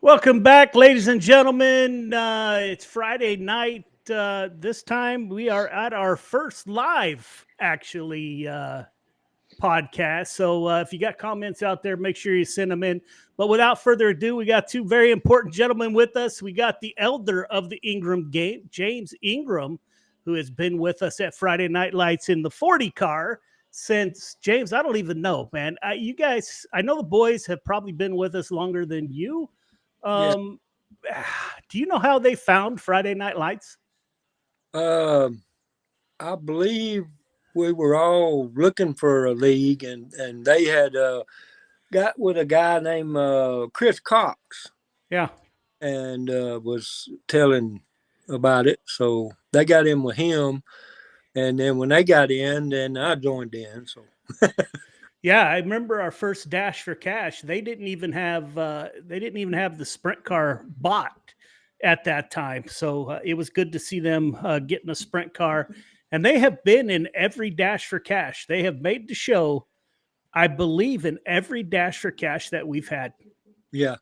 Welcome back, ladies and gentlemen. It's Friday night. This time we are at our first live, actually, podcast. So if you got comments out there, make sure you send them in. But without further ado, we got two very important gentlemen with us. We got the elder of the Ingram game, James Ingram, who has been with us at Friday Night Lights in the 40 car since, James, I don't even know, man. You guys, I know the boys have probably been with us longer than you. Yes. Um, do you know how they found Friday Night Lights? Um, I believe we were all looking for a league, and they had got with a guy named Chris Cox, Yeah. and was telling about it. So they got in with him, and then when they got in, then I joined in. So Yeah, I remember our first Dash for Cash. They didn't even have the sprint car bought at that time. So it was good to see them getting a sprint car, and they have been in every Dash for Cash. They have made the show, I believe, in every Dash for Cash that we've had. yeah.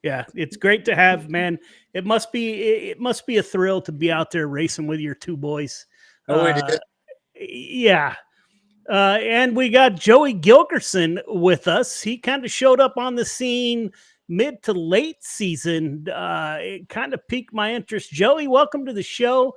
Yeah, it's great to have, man. It must be a thrill to be out there racing with your two boys. Oh, it Uh, is. yeah, and we got Joey Gilkerson with us. He kind of showed up on the scene mid to late season. It kind of piqued my interest. Joey, welcome to the show.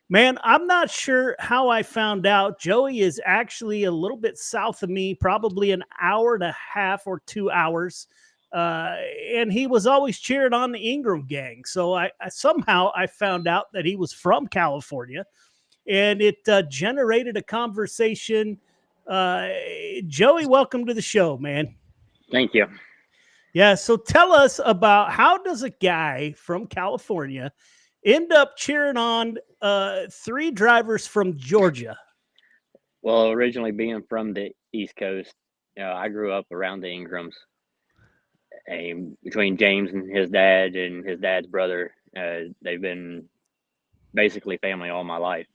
Man, I'm not sure how I found out. Joey is actually a little bit south of me, probably an hour and a half or 2 hours. And he was always cheering on the Ingram gang. So I somehow I found out that he was from California, and it generated a conversation. Uh, Joey, welcome to the show, man. Thank you. Yeah, so tell us about how does a guy from California end up cheering on three drivers from Georgia? Well, originally being from the East Coast, I grew up around the Ingrams, between James and his dad's brother. They've been basically family all my life,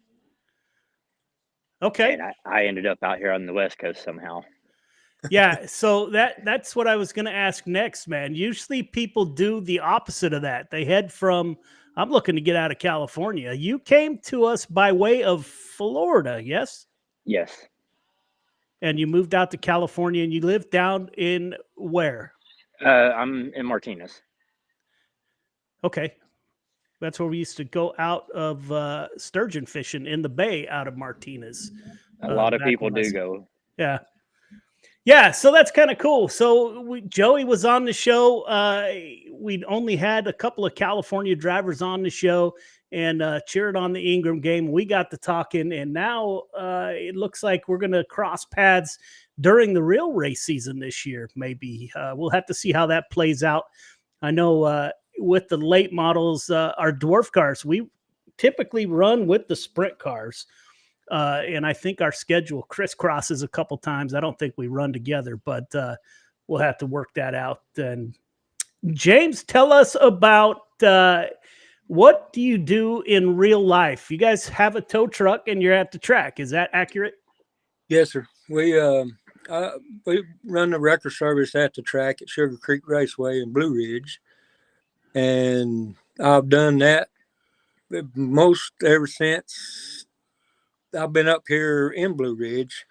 Okay. and I ended up out here on the West Coast somehow. Yeah, so that's what I was going to ask next, man. Usually people do the opposite of that. They head from I'm looking to get out of California. You came to us by way of Florida, yes? Yes, And you moved out to California and you lived down in where? I'm in Martinez. Okay. That's where we used to go out of sturgeon fishing in the bay out of Martinez. A lot of Back people when do go. yeah. Yeah, so that's kind of cool. So Joey was on the show. We'd only had a couple of California drivers on the show and cheered on the Ingram game. We got to talking, and now it looks like we're going to cross paths during the real race season this year. Maybe we'll have to see how that plays out. I know with the late models, our dwarf cars, we typically run with the sprint cars. And I think our schedule crisscrosses a couple times. I don't think we run together, but we'll have to work that out. And James, tell us about what do you do in real life? You guys have a tow truck and you're at the track. Is that accurate? Yes, sir. We run the record service at the track at Sugar Creek Raceway in Blue Ridge, and I've done that most ever since I've been up here in Blue Ridge.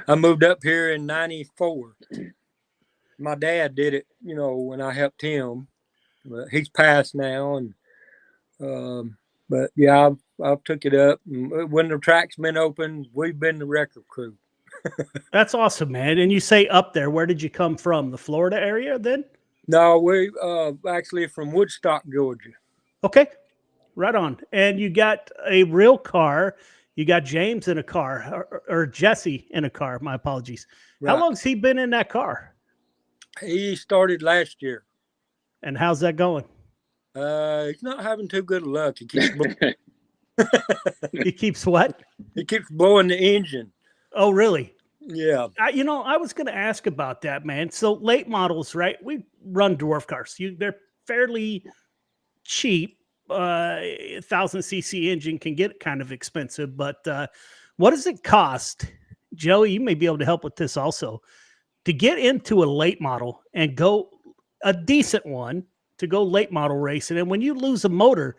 I moved up here in '94. My dad did it, when I helped him. But he's passed now, and but yeah, I've took it up. And when the track's been open, we've been the record crew. That's awesome, man. And you say up there, where did you come from? The Florida area then? No, we actually from Woodstock, Georgia. Okay, right on. And you got a real car. You got James in a car or Jesse in a car. My apologies. How Right. long's he been in that car? He started last year. And how's that going? He's not having too good luck. He keeps He keeps what? he keeps blowing the engine. Oh, really? Yeah. I was going to ask about that, man. So late models, right? We run dwarf cars. They're fairly cheap. 1,000 cc engine can get kind of expensive, but what does it cost, Joey? You may be able to help with this also, to get into a late model and go a decent one to go late model racing. And when you lose a motor,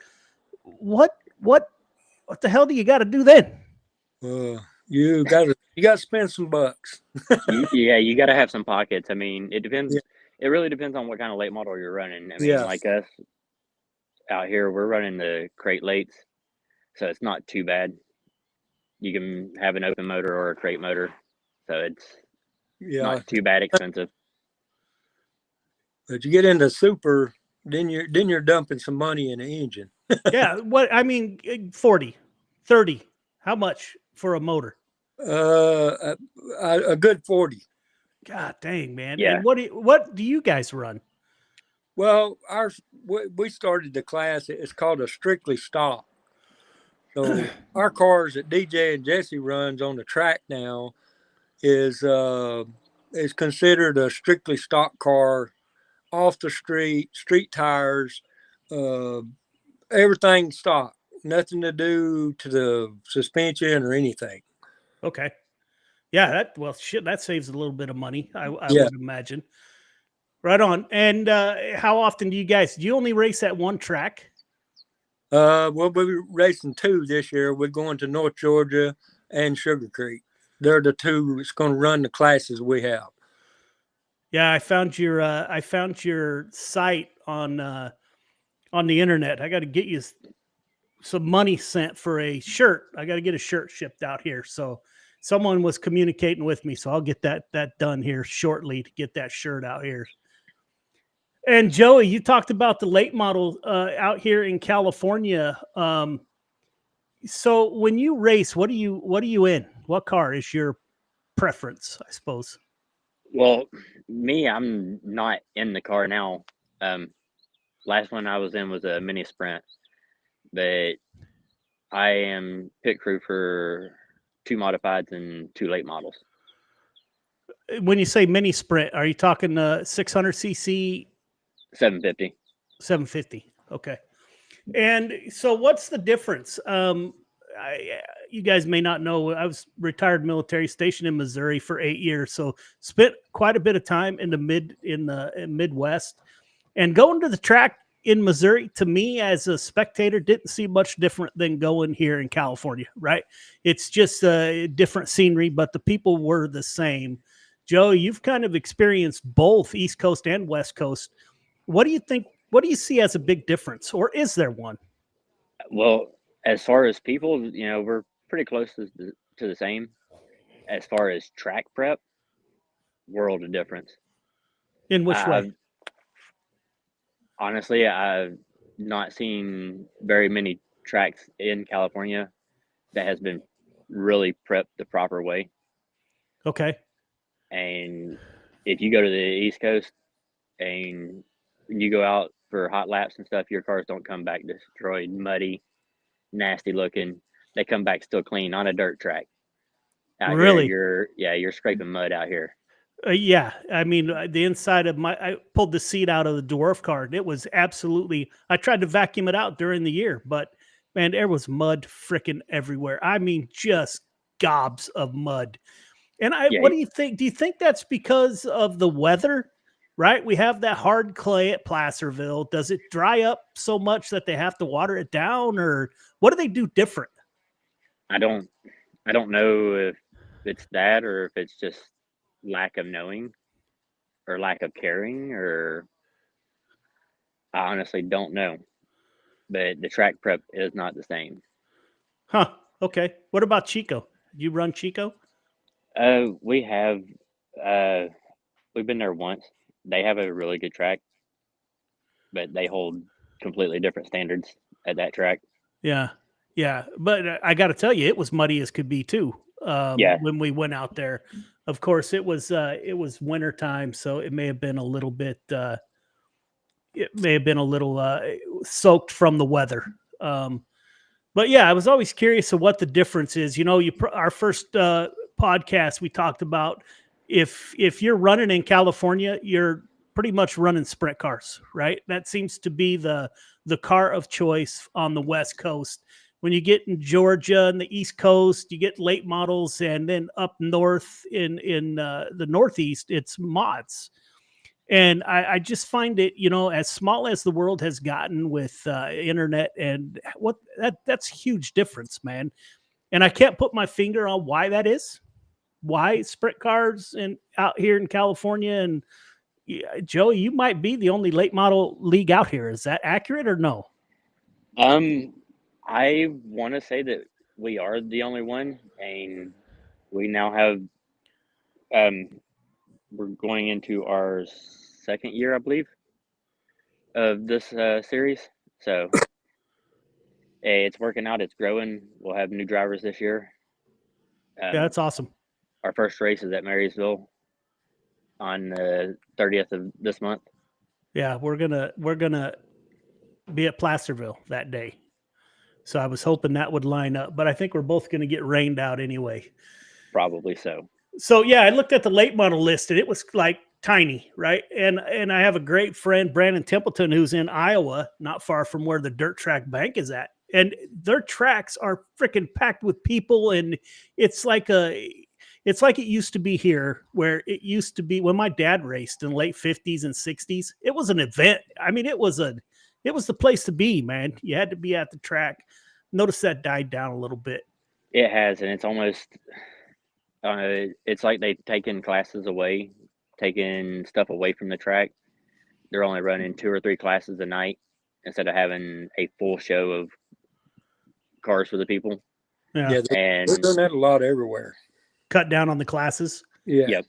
what the hell do you got to do then? You got to spend some bucks. You got to have some pockets. I mean, it depends. Yeah. It really depends on what kind of late model you're running. I mean, Yeah. like us out here, we're running the crate lates, so it's not too bad. You can have an open motor or a crate motor, so it's not too bad expensive. But you get into super, then you're dumping some money in the engine. Yeah, what I mean, 40, 30. How much for a motor? A good 40. God dang, man. Yeah. And what do you guys run? Well, we started the class. It's called a strictly stock. So our cars that DJ and Jesse runs on the track now is considered a strictly stock car, off the street tires, everything stock, nothing to do to the suspension or anything. Okay. Yeah, that saves a little bit of money, I Yeah. would imagine. Right on. And how often do you only race at one track? We'll be racing 2 this year. We're going to North Georgia and Sugar Creek. They're the 2 that's going to run the classes we have. Yeah, I found your site on the internet. I got to get you some money sent for a shirt. I got to get a shirt shipped out here. So someone was communicating with me, so I'll get that done here shortly to get that shirt out here. And Joey, you talked about the late model out here in California. So when you race, what are you in? What car is your preference, I suppose? Well, me, I'm not in the car now. Last one I was in was a mini sprint, but I am pit crew for 2 modifieds and 2 late models. When you say mini sprint, are you talking 600cc? 750. 750. Okay. And so what's the difference? You guys may not know, I was retired military, stationed in Missouri for 8 years. So spent quite a bit of time in the Midwest, and going to the track in Missouri, to me as a spectator, didn't see much different than going here in California, right? It's just a different scenery, but the people were the same. Joe, you've kind of experienced both East Coast and West Coast. What do you think? What do you see as a big difference, or is there one? Well, as far as people, we're pretty close to the same. As far as track prep, world of difference. In which way? Honestly, I've not seen very many tracks in California that has been really prepped the proper way. Okay. And if you go to the East Coast and you go out for hot laps and stuff, your cars don't come back destroyed, muddy, nasty looking. They come back still clean on a dirt track. Out Really? here, you're scraping mud out here. Yeah, I mean, the inside of I pulled the seat out of the dwarf car. It was absolutely, I tried to vacuum it out during the year, but man, there was mud freaking everywhere. I mean, just gobs of mud. And what do you think? Do you think that's because of the weather? Right? We have that hard clay at Placerville. Does it dry up so much that they have to water it down, or what do they do different? I don't know if it's that or if it's just lack of knowing or lack of caring, or I honestly don't know. But the track prep is not the same. Huh. Okay. What about Chico? You run Chico? We have we've been there once. They have a really good track, but they hold completely different standards at that track. Yeah. Yeah. But I got to tell you, it was muddy as could be too. When we went out there, of course it was winter time. So it may have been a little bit, soaked from the weather. But yeah, I was always curious of what the difference is. Our first podcast, we talked about if you're running in California, you're pretty much running sprint cars, right? That seems to be the car of choice on the West Coast. When you get in Georgia and the East Coast, you get late models, and then up north in the Northeast, it's mods. And I just find it, as small as the world has gotten with internet and that's a huge difference, man. And I can't put my finger on why that is. Why sprint cars and out here in California and Joey, you might be the only late model league out here. Is that accurate or no? I want to say that we are the only one, and we now have we're going into our second year, I believe, of this series. So it's working out. It's growing. We'll have new drivers this year. Yeah, that's awesome. Our first race is at Marysville on the 30th of this month. Yeah, we're gonna be at Placerville that day. So I was hoping that would line up, but I think we're both gonna get rained out anyway. Probably so. So yeah, I looked at the late model list and it was like tiny, right? And I have a great friend, Brandon Templeton, who's in Iowa, not far from where the dirt track bank is at. And their tracks are freaking packed with people, and it's like it used to be here, where it used to be when my dad raced in the late 50s and 60s. It was an event. I mean, it was the place to be, man. You had to be at the track. Notice that died down a little bit. It has, and it's almost it's like they've taken classes away, taking stuff away from the track. They're only running 2 or 3 classes a night instead of having a full show of cars for the people. Yeah, and they're doing that a lot everywhere. Cut down on the classes. Yeah. Yep.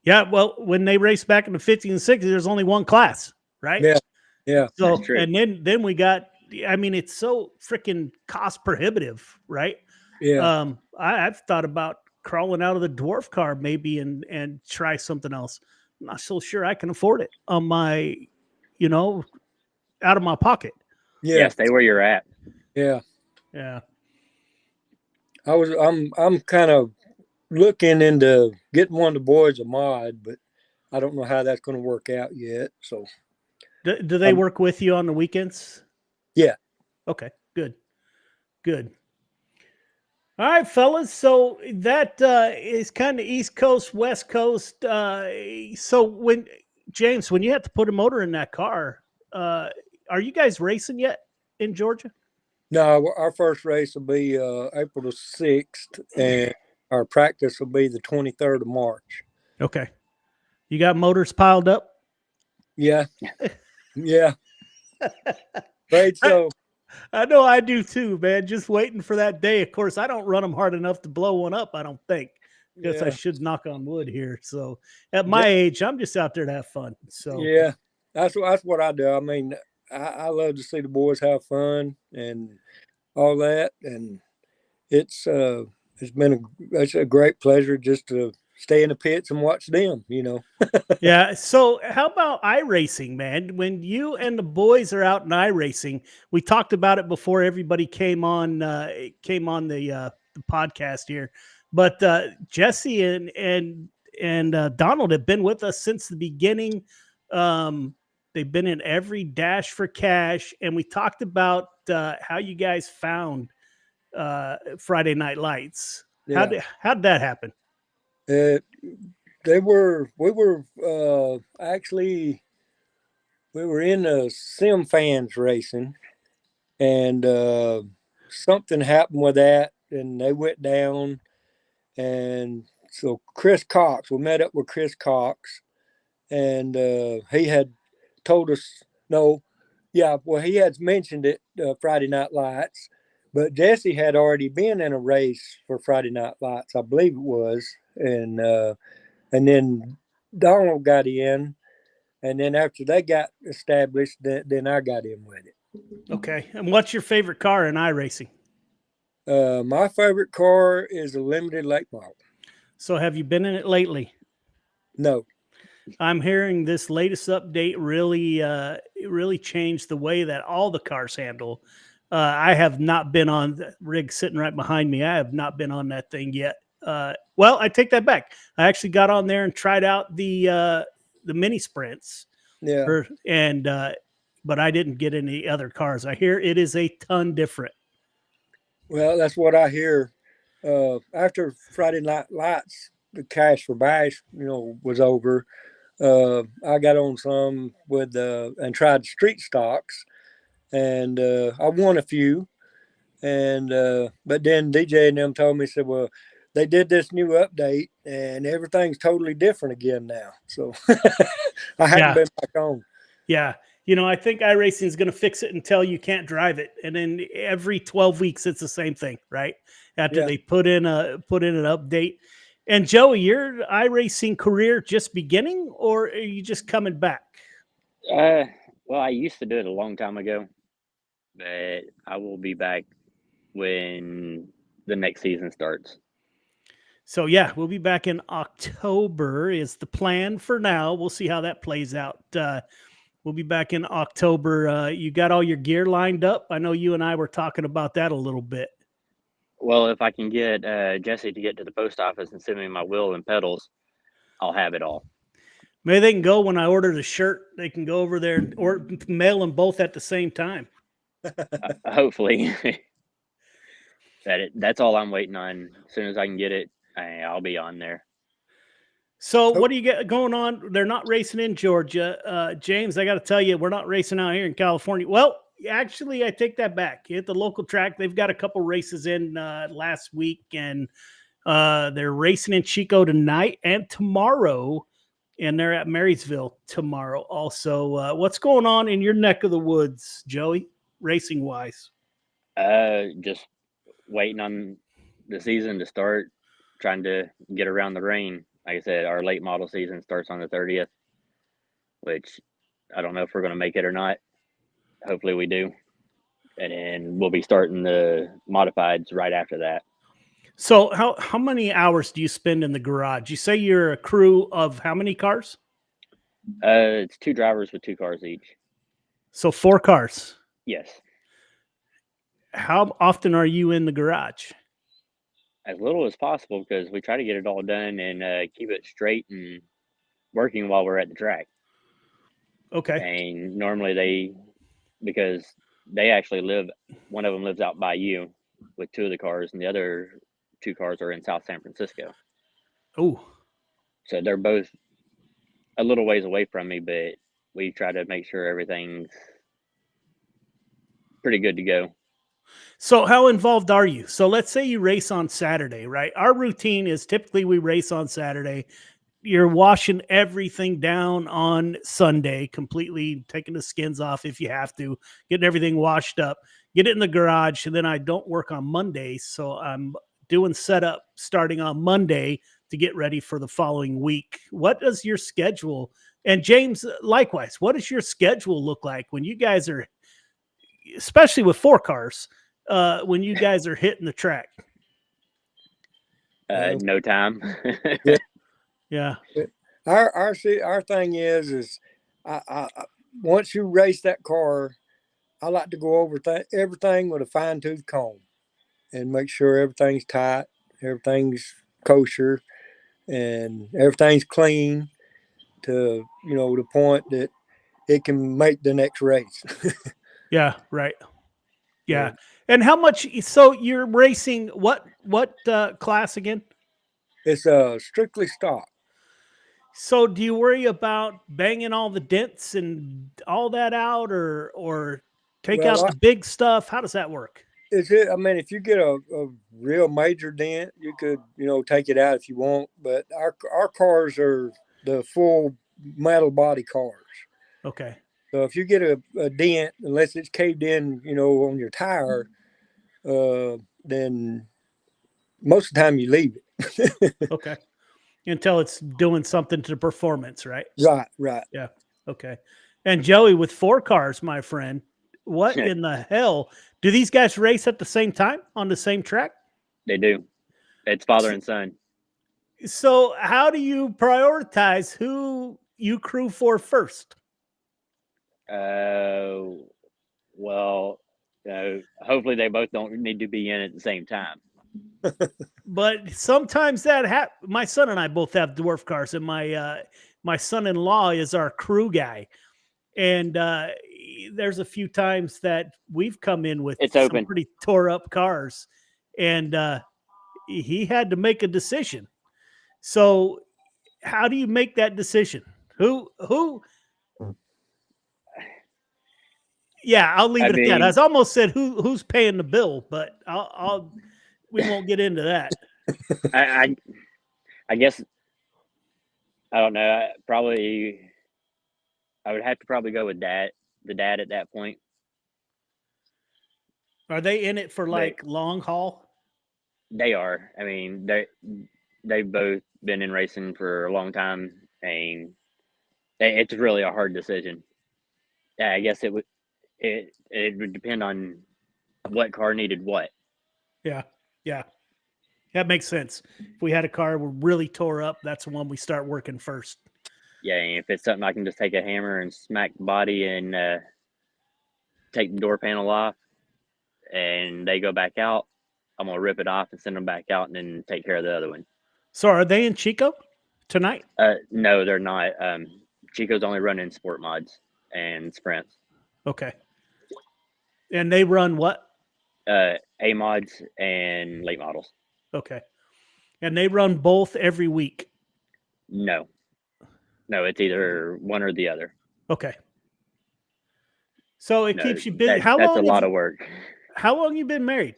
Yeah, well, when they raced back in the 50s and 60s, there's only one class, right? Yeah. Yeah. So, That's true. and then we got, I mean, it's so freaking cost prohibitive, right? Yeah. I've thought about crawling out of the dwarf car maybe and try something else. I'm not so sure I can afford it on my, out of my pocket. Yeah, stay where you're at. Yeah. Yeah. I'm kind of looking into getting one of the boys a mod, but I don't know how that's going to work out yet. So, do they work with you on the weekends? Yeah. Okay. Good. All right, fellas. So that is kind of East Coast, West Coast. So when you have to put a motor in that car, are you guys racing yet in Georgia? No, our first race will be April the 6th, and our practice will be the 23rd of March. Okay. You got motors piled up? Yeah. Yeah. Right. So I know I do too, man. Just waiting for that day. Of course, I don't run them hard enough to blow one up, I don't think. Because I should knock on wood here. So at my age, I'm just out there to have fun. So yeah, that's what I do. I mean, I love to see the boys have fun and all that, and it's been a great pleasure just to stay in the pits and watch them. Yeah. So how about iRacing, man? When you and the boys are out in iRacing, we talked about it before everybody came on the podcast here. But Jesse and Donald have been with us since the beginning. They've been in every Dash for Cash, and we talked about how you guys found Friday Night Lights. Yeah. How'd that happen? We were actually in the Sim Fans racing, and something happened with that, and they went down. And so Chris Cox, we met up with Chris Cox, and he had told us he had mentioned it Friday Night Lights, but Jesse had already been in a race for Friday Night Lights, I believe it was, and then Donald got in, and then after they got established, then I got in with it. Okay. And what's your favorite car in iRacing? My favorite car is a limited late model. So have you been in it lately? No. I'm hearing this latest update really changed the way that all the cars handle. I have not been on the rig sitting right behind me. I have not been on that thing yet. Well, I take that back. I actually got on there and tried out the mini sprints. Yeah. But I didn't get any other cars. I hear it is a ton different. Well, that's what I hear. After Friday Night Lights, the Cash for Bash, was over. I got on some with and tried street stocks, and I won a few. And but then DJ and them told me, said, well, they did this new update and everything's totally different again now. So I haven't been back on. Yeah. You know, I think iRacing is going to fix it until you can't drive it. And then every 12 weeks, it's the same thing, right? After they put in an update. And Joey, your iRacing career just beginning, or are you just coming back? Well, I used to do it a long time ago, but I will be back when the next season starts. So yeah, we'll be back in October is the plan for now. We'll see how that plays out. We'll be back in October. You got all your gear lined up? I know you and I were talking about that a little bit. Well, if I can get Jesse to get to the post office and send me my wheel and pedals, I'll have it all. Maybe they can go when I order the shirt. They can go over there or mail them both at the same time. Hopefully. That's all I'm waiting on. As soon as I can get it, I'll be on there. So what do you get going on? They're not racing in Georgia. James, I got to tell you, we're not racing out here in California. Well, actually, I take that back. At the local track, they've got a couple races in last week, and they're racing in Chico tonight and tomorrow, and they're at Marysville tomorrow also. What's going on in your neck of the woods, Joey, racing-wise? Just waiting on the season to start, trying to get around the rain. Like I said, our late model season starts on the 30th, which I don't know if we're going to make it or not. Hopefully we do. And then we'll be starting the modifieds right after that. So how many hours do you spend in the garage? You say you're a crew of how many cars? It's 2 drivers with 2 cars each. So 4 cars. Yes. How often are you in the garage? As little as possible, because we try to get it all done and keep it straight and working while we're at the track. Okay. And normally because they actually one of them lives out by you with 2 of the cars, and the other 2 cars are in South San Francisco. Oh. So they're both a little ways away from me, but we try to make sure everything's pretty good to go. So how involved are you? So let's say you race on Saturday, right? Our routine is typically we race on Saturday. You're washing everything down on Sunday, completely taking the skins off if you have to, getting everything washed up, get it in the garage. And then I don't work on Mondays. So I'm doing setup starting on Monday to get ready for the following week. What does your schedule, and James, likewise, what does your schedule look like when you guys are, especially with 4 cars, when you guys are hitting the track? No time. Yeah. Our thing is I once you race that car, I like to go over everything with a fine tooth comb and make sure everything's tight, everything's kosher, and everything's clean to the point that it can make the next race. Yeah. Right. Yeah. And how much? So you're racing what class again? It's strictly stock. So do you worry about banging all the dents and all that out, or take out the big stuff? How does that work? I mean, if you get a real major dent, you could take it out if you want. But our cars are the full metal body cars. Okay. So if you get a dent, unless it's caved in, on your tire, then most of the time you leave it. Okay. Until it's doing something to the performance, right? Right. Yeah. Okay. And Joey, with 4 cars, my friend, what in the hell? Do these guys race at the same time on the same track? They do. It's father and son. So how do you prioritize who you crew for first? Well, hopefully they both don't need to be in at the same time. But sometimes that my son and I both have dwarf cars, and my son-in-law is our crew guy. And there's a few times that we've come in with some pretty tore up cars, and he had to make a decision. So how do you make that decision? Who? Yeah, I'll leave it at that. I was almost said who's paying the bill, but we won't get into that. I guess I don't know. Probably I would have to probably go with the dad at that point. Are they in it for like long haul? They are. I mean, they've both been in racing for a long time, and it's really a hard decision. Yeah, I guess it would depend on what car needed what. Yeah. That makes sense. If we had a car we're really tore up, that's the one we start working first. Yeah, and if it's something I can just take a hammer and smack the body and take the door panel off, and they go back out, I'm gonna rip it off and send them back out, and then take care of the other one. So are they in Chico tonight? No, they're not. Chico's only running sport mods and sprints. Okay. And they run what? A mods and late models. Okay. And they run both every week? No, it's either one or the other. Okay. So it keeps you busy. That's a lot of work. How long you been married?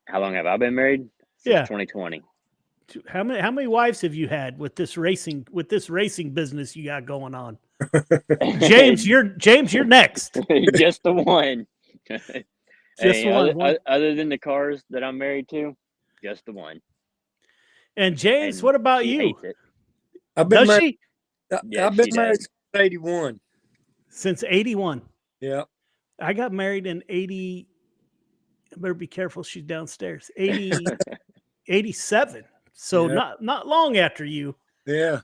How long have I been married? Since 2020. How many wives have you had with this racing business you got going on? James, you're next. Just the one. Just one. Other than the cars that I'm married to, just the one. And James, and what about you? I've been married. I've been married since 81. Since 81. Yeah. I got married in 80. I better be careful. She's downstairs. 87. So not long after you. Yeah.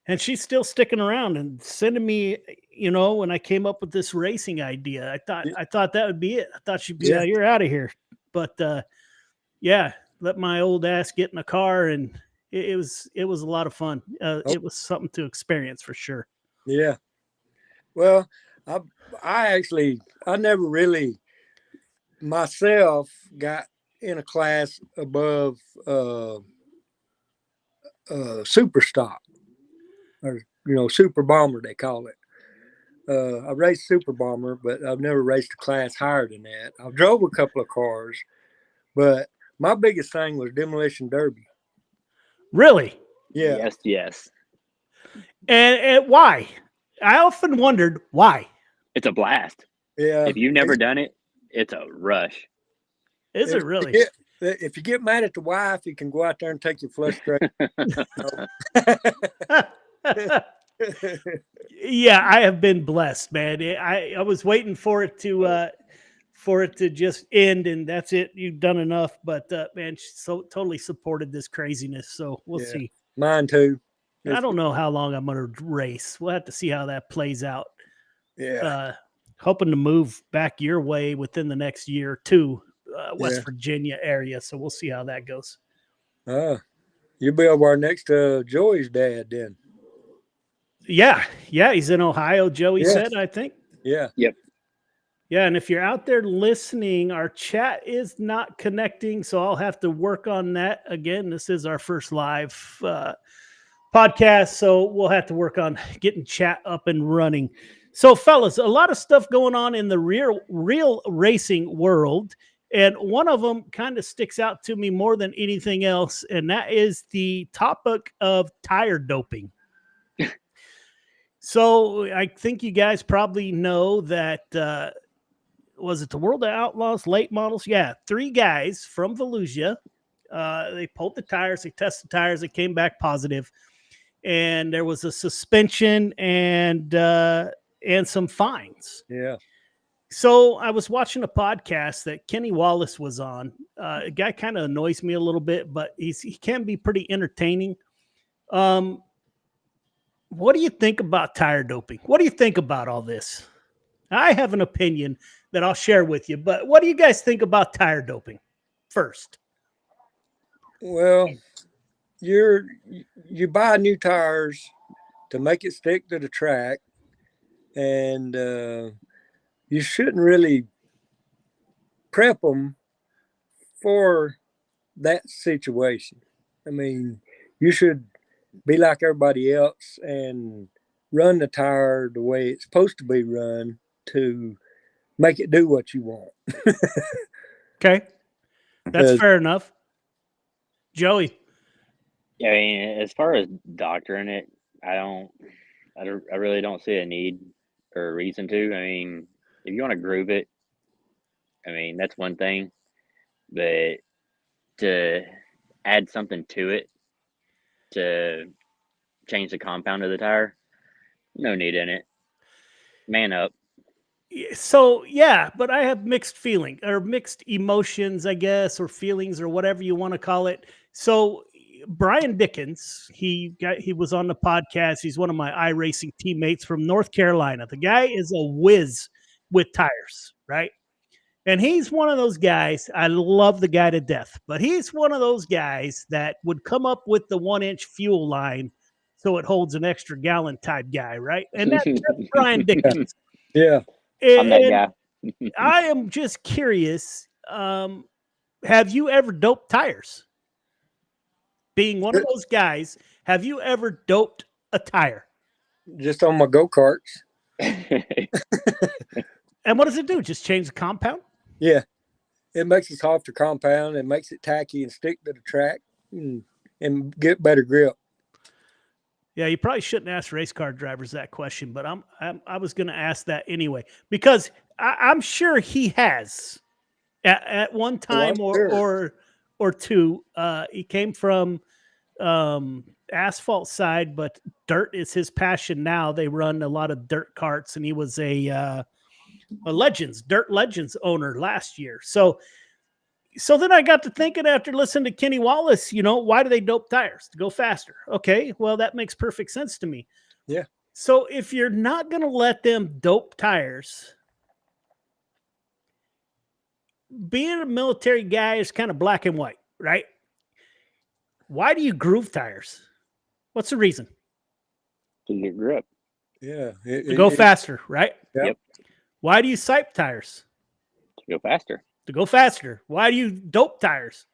And she's still sticking around and sending me, when I came up with this racing idea, I thought that would be it. I thought she'd be, you're out of here. But let my old ass get in a car, and it was a lot of fun. It was something to experience for sure. Yeah. Well, I never really myself got in a class above super stock, or super bomber they call it. I raced super bomber, but I've never raced a class higher than that. I drove a couple of cars, but my biggest thing was demolition derby. Really? Yeah. Yes. And why? I often wondered why. It's a blast. Yeah. If you've never done it, it's a rush. Is it really? If you get mad at the wife, you can go out there and take your frustration. Yeah, I have been blessed, man. I was waiting for it to just end, and that's it. You've done enough, but man, so totally supported this craziness. So we'll see. Mine too. I don't know how long I'm going to race. We'll have to see how that plays out. Yeah. Hoping to move back your way within the next year or two, West Virginia area. So we'll see how that goes. You'll be over next to Joey's dad then. Yeah. He's in Ohio. Joey said, I think. Yeah. Yep. Yeah, and if you're out there listening, our chat is not connecting, so I'll have to work on that. Again, this is our first live podcast, so we'll have to work on getting chat up and running. So, fellas, a lot of stuff going on in the real racing world, and one of them kind of sticks out to me more than anything else, and that is the topic of tire doping. So, I think you guys probably know that was it the World of Outlaws late models? Yeah, 3 guys from Volusia. They pulled the tires, they tested tires, they came back positive, and there was a suspension and some fines. Yeah. So I was watching a podcast that Kenny Wallace was on. A guy kind of annoys me a little bit, but he can be pretty entertaining. What do you think about tire doping? What do you think about all this? I have an opinion that I'll share with you, but what do you guys think about tire doping first? Well, you buy new tires to make it stick to the track, and you shouldn't really prep them for that situation. I mean, you should be like everybody else and run the tire the way it's supposed to be run to make it do what you want. Okay. That's fair enough. Joey. I mean, as far as doctoring it, I really don't see a need or a reason to. I mean, if you want to groove it, I mean, that's one thing, but to add something to it to change the compound of the tire, no need in it. Man up. So yeah, but I have mixed feeling or mixed emotions, I guess, or feelings or whatever you want to call it. So Brian Dickens, he was on the podcast. He's one of my iRacing teammates from North Carolina. The guy is a whiz with tires, right? And he's one of those guys. I love the guy to death, but he's one of those guys that would come up with the 1-inch fuel line so it holds an extra gallon type guy, right? And that's Brian Dickens. Yeah. I'm that guy. I am just curious. Have you ever doped tires? Being one of those guys, have you ever doped a tire? Just on my go-karts. And what does it do? Just change the compound? Yeah. It makes a softer compound. It makes it tacky and stick to the track and get better grip. Yeah, you probably shouldn't ask race car drivers that question, but I was going to ask that anyway because I'm sure he has at one time or two. He came from asphalt side, but dirt is his passion now. They run a lot of dirt carts, and he was a Dirt Legends owner last year. So then I got to thinking after listening to Kenny Wallace, why do they dope tires? To go faster. Okay, well, that makes perfect sense to me. Yeah. So if you're not going to let them dope tires, being a military guy is kind of black and white, right? Why do you groove tires? What's the reason? To get grip. Yeah. To go faster, right? Yep. Why do you sipe tires? To go faster. To go faster. Why do you dope tires?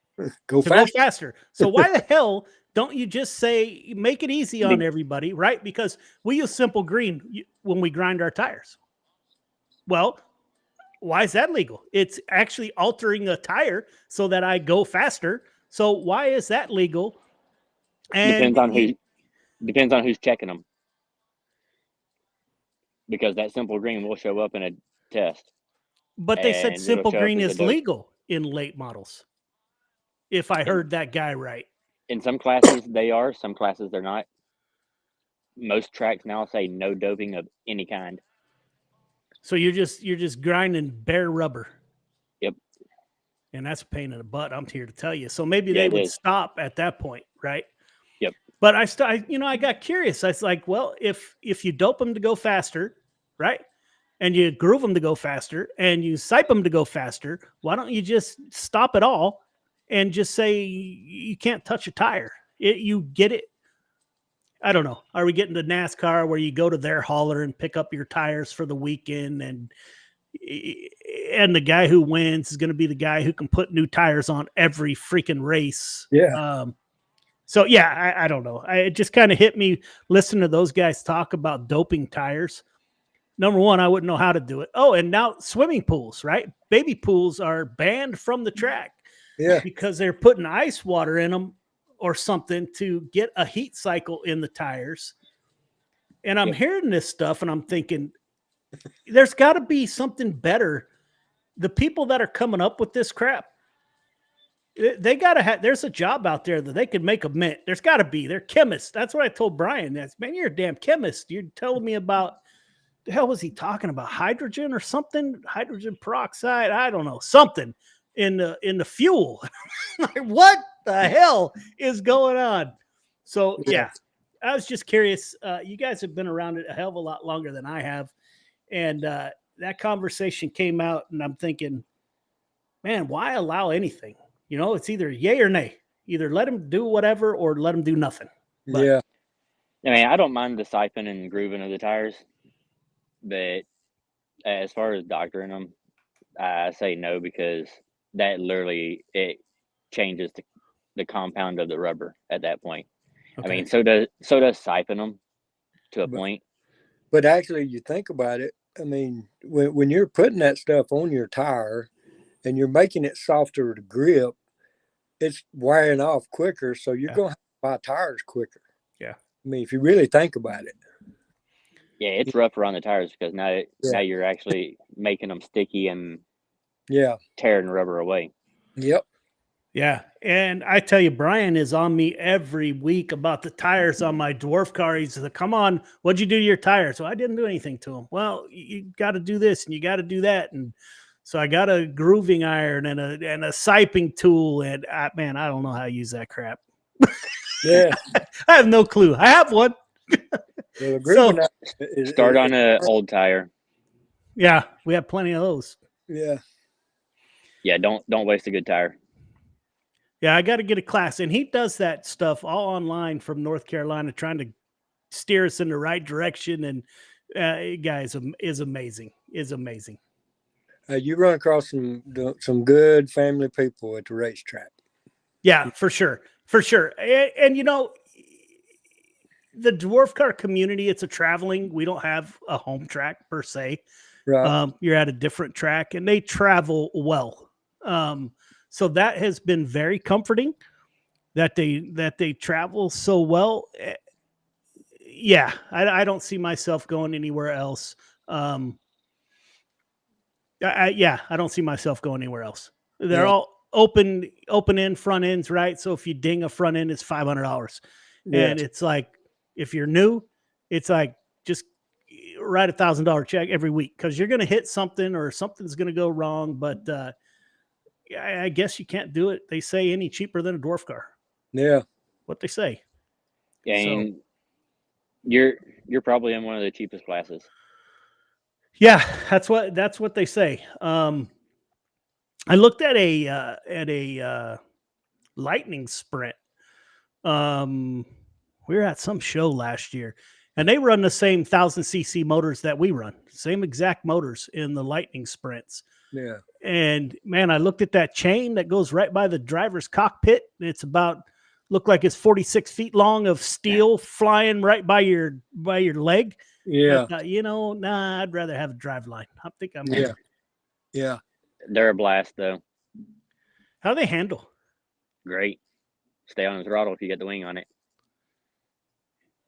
Go faster. So why the hell don't you just say, make it easy on everybody, right? Because we use Simple Green when we grind our tires. Well, why is that legal? It's actually altering a tire so that I go faster. So why is that legal? And depends on who's checking them. Because that Simple Green will show up in a test. But they said Simple Green is legal in late models. If I heard that guy right. In some classes they are, some classes they're not. Most tracks now say no doping of any kind. So you're just grinding bare rubber. Yep. And that's a pain in the butt, I'm here to tell you. So maybe they would stop at that point, right? Yep. But I got curious. I was like, well, if you dope them to go faster, right? And you groove them to go faster and you sipe them to go faster, why don't you just stop it all and just say you can't touch a tire? You get it. I don't know. Are we getting to NASCAR where you go to their hauler and pick up your tires for the weekend and the guy who wins is going to be the guy who can put new tires on every freaking race? Yeah. So yeah, I don't know. It just kind of hit me listening to those guys talk about doping tires. Number one, I wouldn't know how to do it. Oh, and now swimming pools, right? Baby pools are banned from the track. Yeah. Because they're putting ice water in them or something to get a heat cycle in the tires. And I'm hearing this stuff and I'm thinking, there's got to be something better. The people that are coming up with this crap, they got to have, there's a job out there that they could make a mint. There's got to be. They're chemists. That's what I told Brian. Man, you're a damn chemist. You're telling me about, the hell was he talking about? Hydrogen or something? Hydrogen peroxide? I don't know. Something in the fuel. Like, what the hell is going on? So yeah, I was just curious. You guys have been around it a hell of a lot longer than I have. And that conversation came out and I'm thinking, man, why allow anything? It's either yay or nay. Either let them do whatever or let them do nothing. But, yeah. I mean, I don't mind the siphoning and grooving of the tires, but as far as doctoring them, I say no, because that literally, it changes the compound of the rubber at that point. I mean, so does siphoning them to a point. But actually, you think about it. I mean, when you're putting that stuff on your tire and you're making it softer to grip, it's wearing off quicker. So you're going to have to buy tires quicker. Yeah. I mean, if you really think about it. Yeah, it's rough around the tires because now you're actually making them sticky and tearing rubber away. Yep. Yeah. And I tell you, Brian is on me every week about the tires on my dwarf car. He's like, come on, what'd you do to your tires? Well, I didn't do anything to them. Well, you got to do this and you got to do that. And so I got a grooving iron and a siping tool. And man, I don't know how to use that crap. Yeah. I have no clue. I have one. Well, the start on an old tire. Yeah, we have plenty of those. Yeah. Yeah, don't waste a good tire. Yeah, I got to get a class. And he does that stuff all online from North Carolina, trying to steer us in the right direction. And guys is amazing. Is amazing. You run across some good family people at the racetrack. Yeah, for sure. For sure. And you know, the dwarf car community, it's a traveling. We don't have a home track per se. Right. You're at a different track and they travel well. So that has been very comforting that they travel so well. Yeah, I don't see myself going anywhere else. I don't see myself going anywhere else. They're all open end front ends, right? So if you ding a front end, it's $500. And it's like, if you're new, it's like, just write $1,000 check every week because you're going to hit something or something's going to go wrong. But I guess you can't do it. They say any cheaper than a dwarf car. Yeah. What they say. Yeah, and you're probably in one of the cheapest classes. Yeah, that's what they say. I looked at a lightning sprint. We were at some show last year and they run the same 1000cc motors that we run, same exact motors in the lightning sprints. Yeah. And man, I looked at that chain that goes right by the driver's cockpit. It's looked like it's 46 feet long of steel flying right by your leg. Yeah. But, I'd rather have a drive line. I think I'm Yeah. They're a blast though. How do they handle? Great. Stay on the throttle if you get the wing on it.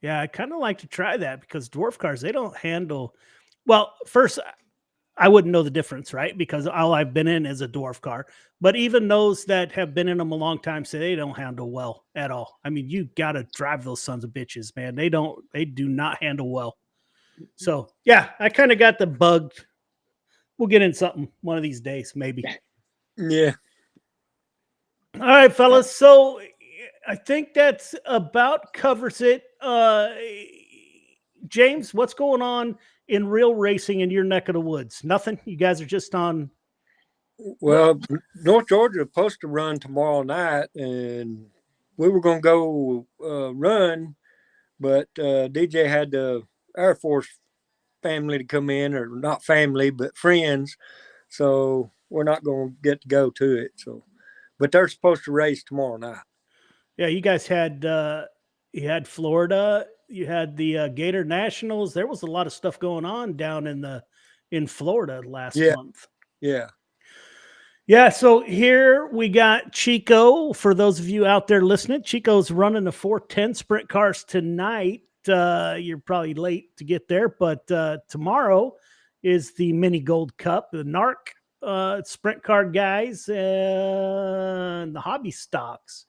Yeah, I kind of like to try that because dwarf cars, they don't handle well. First, I wouldn't know the difference, right? Because all I've been in is a dwarf car. But even those that have been in them a long time say they don't handle well at all. I mean, you got to drive those sons of bitches, man. They do not handle well. So, yeah, I kind of got the bug. We'll get in something one of these days, maybe. Yeah. All right, fellas. So I think that's about covers it. James, what's going on in real racing in your neck of the woods? Nothing. You guys are just on. Well, North Georgia is supposed to run tomorrow night, and we were going to go run, but DJ had the Air Force family to come in, or not family, but friends. So we're not going to get to go to it. So, but they're supposed to race tomorrow night. Yeah, you guys had you had Florida, you had the Gator Nationals. There was a lot of stuff going on down in Florida last month. Yeah. Yeah, so here we got Chico. For those of you out there listening, Chico's running the 410 sprint cars tonight. You're probably late to get there, but tomorrow is the Mini Gold Cup, the NARC sprint car guys and the hobby stocks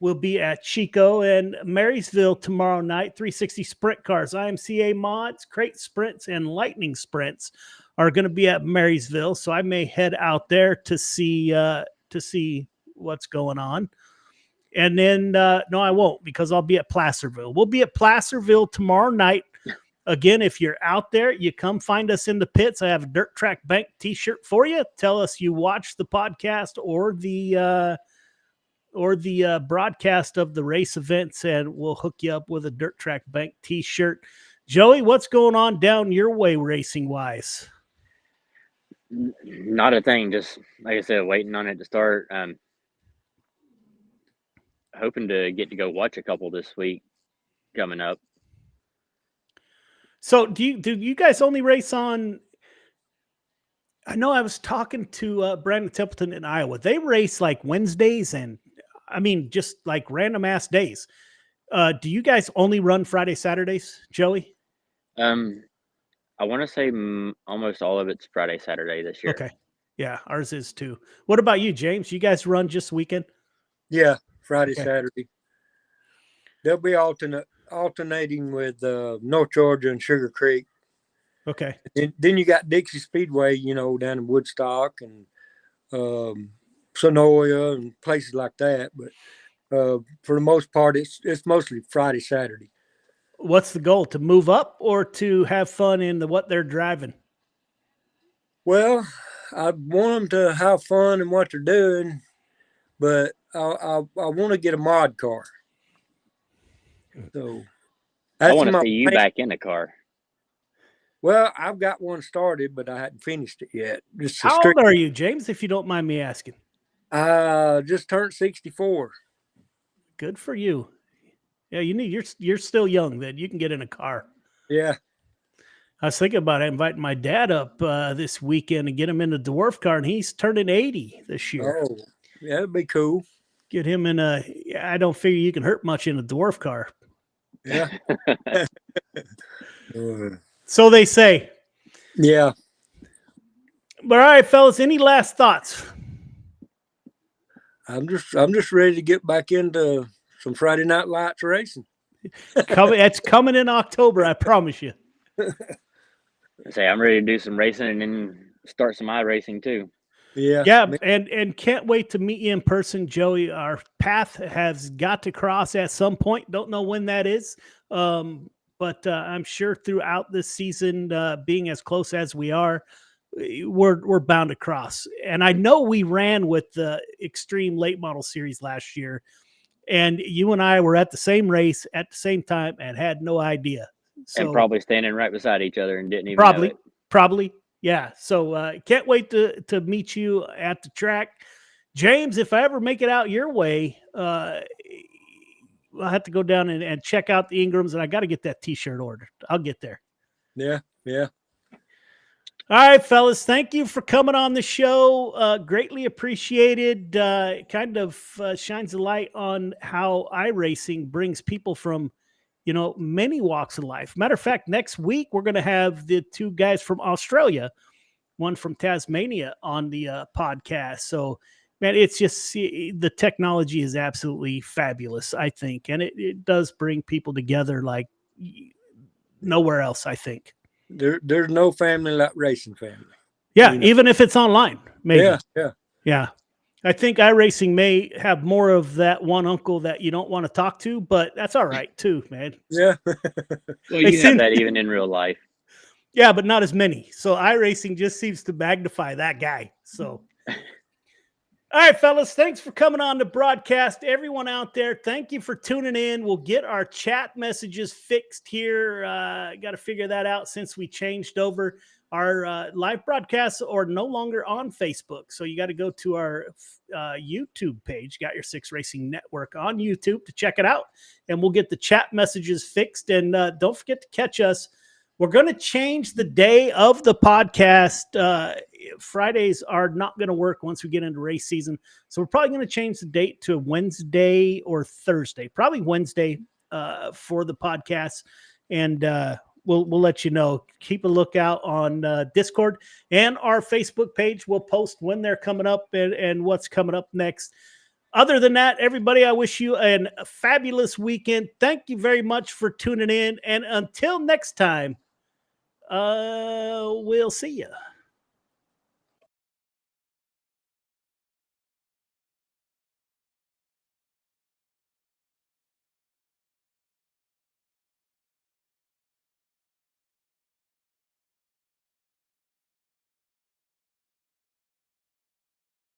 will be at Chico and Marysville tomorrow night. 360 sprint cars, IMCA mods, crate sprints, and lightning sprints are going to be at Marysville. So I may head out there to see what's going on. And then, no, I won't, because I'll be at Placerville. We'll be at Placerville tomorrow night. Again, if you're out there, you come find us in the pits. I have a Dirt Track Bank t-shirt for you. Tell us you watched the podcast or the broadcast of the race events, and we'll hook you up with a Dirt Track Bank t-shirt. Joey, what's going on down your way racing wise? Not a thing. Just like I said, waiting on it to start. hoping to get to go watch a couple this week coming up. So do you guys only race on? I know I was talking to Brandon Templeton in Iowa. They race like Wednesdays and I mean just like random ass days. Do you guys only run Friday, Saturdays, Joey? I want to say almost all of it's Friday, Saturday this year. Okay. Yeah, ours is too. What about you, James? You guys run just weekend? Yeah, Friday, Okay. Saturday. They'll be alternating with North Georgia and Sugar Creek. Okay. And then you got Dixie Speedway, down in Woodstock and Sonoya and places like that. But for the most part, it's mostly Friday, Saturday. What's the goal? To move up or to have fun in what they're driving? Well, I want them to have fun in what they're doing, but I want to get a mod car. So I want to see you back in the car. Well, I've got one started, but I hadn't finished it yet. How old are you, James, if you don't mind me asking? Just turned 64. Good for you. Yeah, you're still young then. You can get in a car. Yeah. I was thinking about inviting my dad up this weekend and get him in a dwarf car, and he's turning 80 this year. Oh, yeah, that'd be cool. Get him in I don't figure you can hurt much in a dwarf car. Yeah. So they say. Yeah. But all right, fellas, any last thoughts? I'm just ready to get back into some Friday Night Lights racing. It's coming in October, I promise you. I'm ready to do some racing and then start some iRacing too. Yeah, and can't wait to meet you in person, Joey. Our path has got to cross at some point. Don't know when that is, but I'm sure throughout this season, being as close as we are, we're bound to cross. And I know we ran with the Extreme Late Model Series last year, and you and I were at the same race at the same time and had no idea. So, and probably standing right beside each other and didn't even know it. Probably. Yeah. So can't wait to meet you at the track. James, if I ever make it out your way, I'll have to go down and check out the Ingrams, and I got to get that T-shirt ordered. I'll get there. Yeah. Yeah. All right, fellas. Thank you for coming on the show. Greatly appreciated. Kind of shines a light on how iRacing brings people from many walks of life. Matter of fact, next week, we're going to have the two guys from Australia, one from Tasmania on the podcast. So, man, it's just the technology is absolutely fabulous, I think. And it does bring people together like nowhere else, I think. There's no family like racing family. Yeah, even if it's online, maybe. Yeah. I think iRacing may have more of that one uncle that you don't want to talk to, but that's all right too, man. Yeah. Well, you have that even in real life. Yeah, but not as many. So iRacing just seems to magnify that guy. So, all right, fellas, thanks for coming on the broadcast. Everyone out there, thank you for tuning in. We'll get our chat messages fixed here. Got to figure that out since we changed over. Our live broadcasts are no longer on Facebook. So you got to go to our YouTube page, Got Your Six Racing Network on YouTube to check it out. And we'll get the chat messages fixed. And don't forget to catch us. We're going to change the day of the podcast. Fridays are not going to work once we get into race season. So we're probably going to change the date to Wednesday or Thursday, probably Wednesday for the podcast. And we'll let you know. Keep a lookout on Discord and our Facebook page. We'll post when they're coming up and what's coming up next. Other than that, everybody, I wish you a fabulous weekend. Thank you very much for tuning in. And until next time, we'll see you.